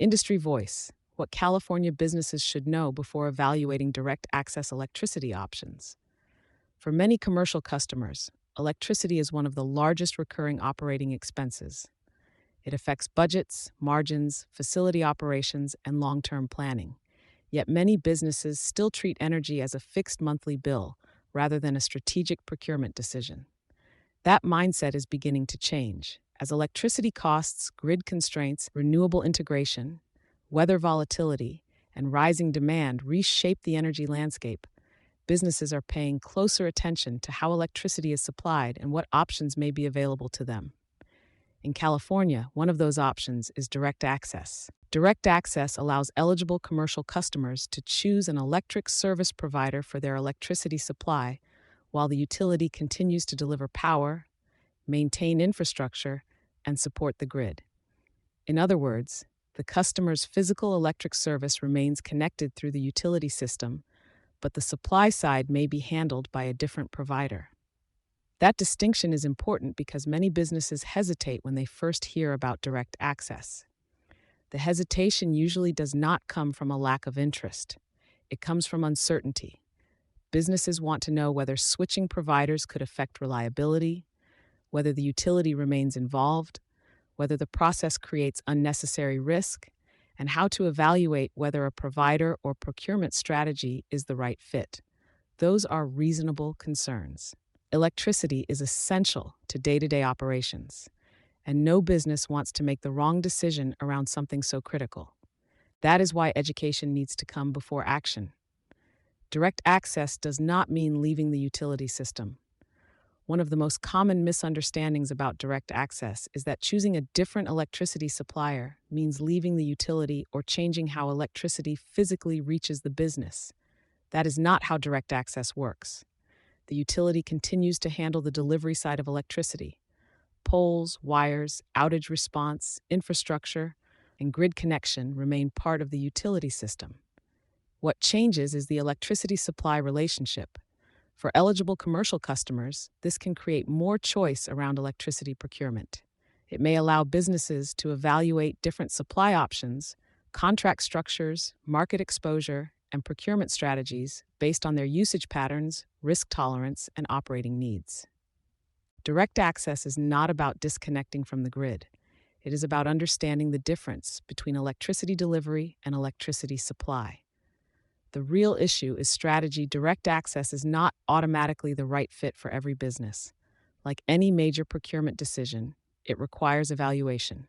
Industry Voice: what California businesses should know before evaluating direct access electricity options. For many commercial customers, electricity is one of the largest recurring operating expenses. It affects budgets, margins, facility operations, and long term planning. Yet many businesses still treat energy as a fixed monthly bill rather than a strategic procurement decision. That mindset is beginning to change as electricity costs, grid constraints, renewable integration, weather volatility, and rising demand reshape the energy landscape. Businesses are paying closer attention to how electricity is supplied and what options may be available to them. In California, one of those options is direct access. Direct access allows eligible commercial customers to choose an electric service provider for their electricity supply while the utility continues to deliver power, maintain infrastructure, and support the grid. In other words, the customer's physical electric service remains connected through the utility system, but the supply side may be handled by a different provider. That distinction is important because many businesses hesitate when they first hear about direct access. The hesitation usually does not come from a lack of interest. It comes from uncertainty. Businesses want to know whether switching providers could affect reliability, whether the utility remains involved, whether the process creates unnecessary risk, and how to evaluate whether a provider or procurement strategy is the right fit. Those are reasonable concerns. Electricity is essential to day-to-day operations, and no business wants to make the wrong decision around something so critical. That is why education needs to come before action. Direct access does not mean leaving the utility system. One of the most common misunderstandings about direct access is that choosing a different electricity supplier means leaving the utility or changing how electricity physically reaches the business. That is not how direct access works. The utility continues to handle the delivery side of electricity. Poles, wires, outage response, infrastructure, and grid connection remain part of the utility system. What changes is the electricity supply relationship. For eligible commercial customers, this can create more choice around electricity procurement. It may allow businesses to evaluate different supply options, contract structures, market exposure, and procurement strategies based on their usage patterns, risk tolerance, and operating needs. Direct access is not about disconnecting from the grid. It is about understanding the difference between electricity delivery and electricity supply. The real issue is strategy. Direct access is not automatically the right fit for every business. Like any major procurement decision, it requires evaluation.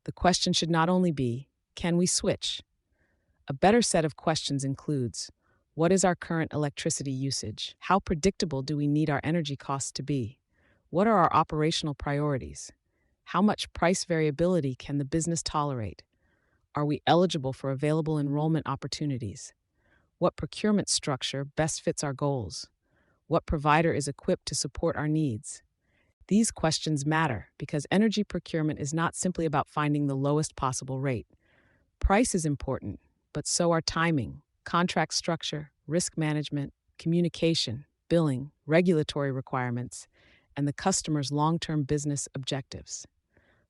The question should not only be, can we switch? A better set of questions includes, what is our current electricity usage? How predictable do we need our energy costs to be? What are our operational priorities? How much price variability can the business tolerate? Are we eligible for available enrollment opportunities? What procurement structure best fits our goals? What provider is equipped to support our needs? These questions matter because energy procurement is not simply about finding the lowest possible rate. Price is important, but so are timing, contract structure, risk management, communication, billing, regulatory requirements, and the customer's long-term business objectives.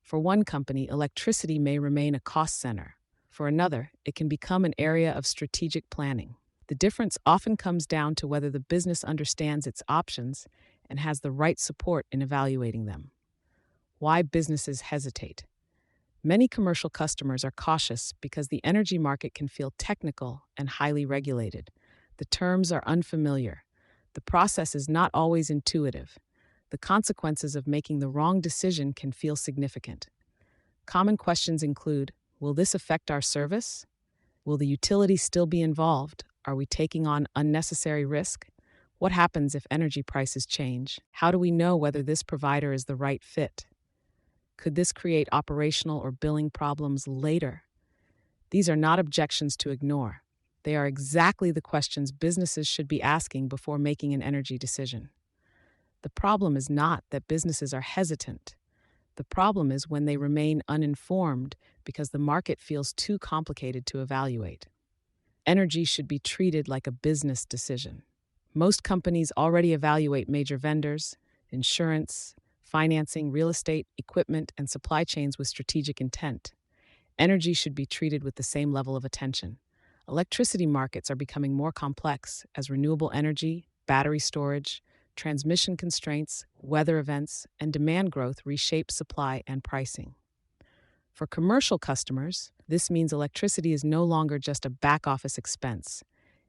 For one company, electricity may remain a cost center. For another, it can become an area of strategic planning. The difference often comes down to whether the business understands its options and has the right support in evaluating them. Why businesses hesitate. Many commercial customers are cautious because the energy market can feel technical and highly regulated. The terms are unfamiliar. The process is not always intuitive. The consequences of making the wrong decision can feel significant. Common questions include, will this affect our service? Will the utility still be involved? Are we taking on unnecessary risk? What happens if energy prices change? How do we know whether this provider is the right fit? Could this create operational or billing problems later? These are not objections to ignore. They are exactly the questions businesses should be asking before making an energy decision. The problem is not that businesses are hesitant. The problem is when they remain uninformed because the market feels too complicated to evaluate. Energy should be treated like a business decision. Most companies already evaluate major vendors, insurance, financing, real estate, equipment, and supply chains with strategic intent. Energy should be treated with the same level of attention. Electricity markets are becoming more complex as renewable energy, battery storage, transmission constraints, weather events, and demand growth reshape supply and pricing. For commercial customers, this means electricity is no longer just a back office expense,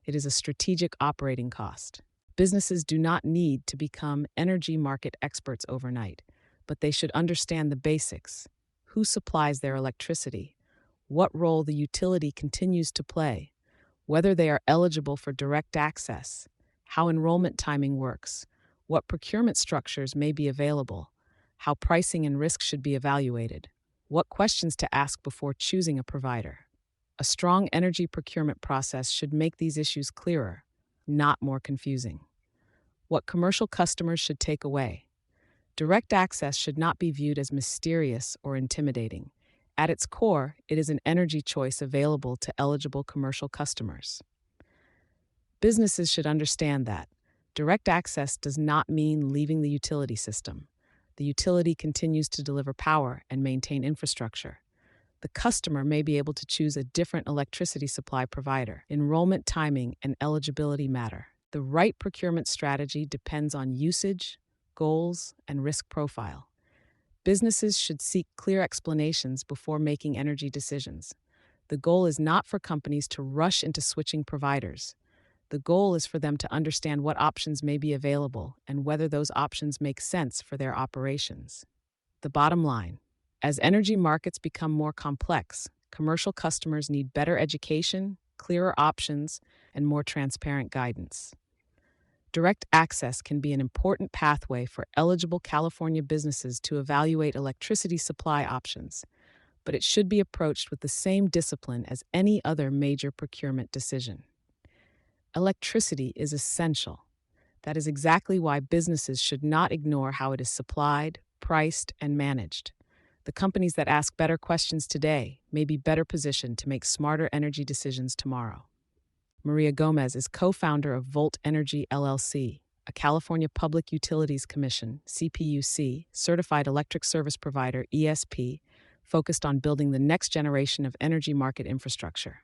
it is a strategic operating cost. Businesses do not need to become energy market experts overnight, but they should understand the basics: who supplies their electricity, what role the utility continues to play, whether they are eligible for direct access, how enrollment timing works, what procurement structures may be available, how pricing and risk should be evaluated, what questions to ask before choosing a provider. A strong energy procurement process should make these issues clearer, not more confusing. What commercial customers should take away: direct access should not be viewed as mysterious or intimidating. At its core, it is an energy choice available to eligible commercial customers. Businesses should understand that direct access does not mean leaving the utility system. The utility continues to deliver power and maintain infrastructure. The customer may be able to choose a different electricity supply provider. Enrollment timing and eligibility matter. The right procurement strategy depends on usage, goals, and risk profile. Businesses should seek clear explanations before making energy decisions. The goal is not for companies to rush into switching providers. The goal is for them to understand what options may be available and whether those options make sense for their operations. The bottom line: as energy markets become more complex, commercial customers need better education, clearer options, and more transparent guidance. Direct access can be an important pathway for eligible California businesses to evaluate electricity supply options, but it should be approached with the same discipline as any other major procurement decision. Electricity is essential. That is exactly why businesses should not ignore how it is supplied, priced, and managed. The companies that ask better questions today may be better positioned to make smarter energy decisions tomorrow. Maria Gomez is co-founder of Volt Energy LLC, a California Public Utilities Commission (CPUC) certified electric service provider (ESP) focused on building the next generation of energy market infrastructure.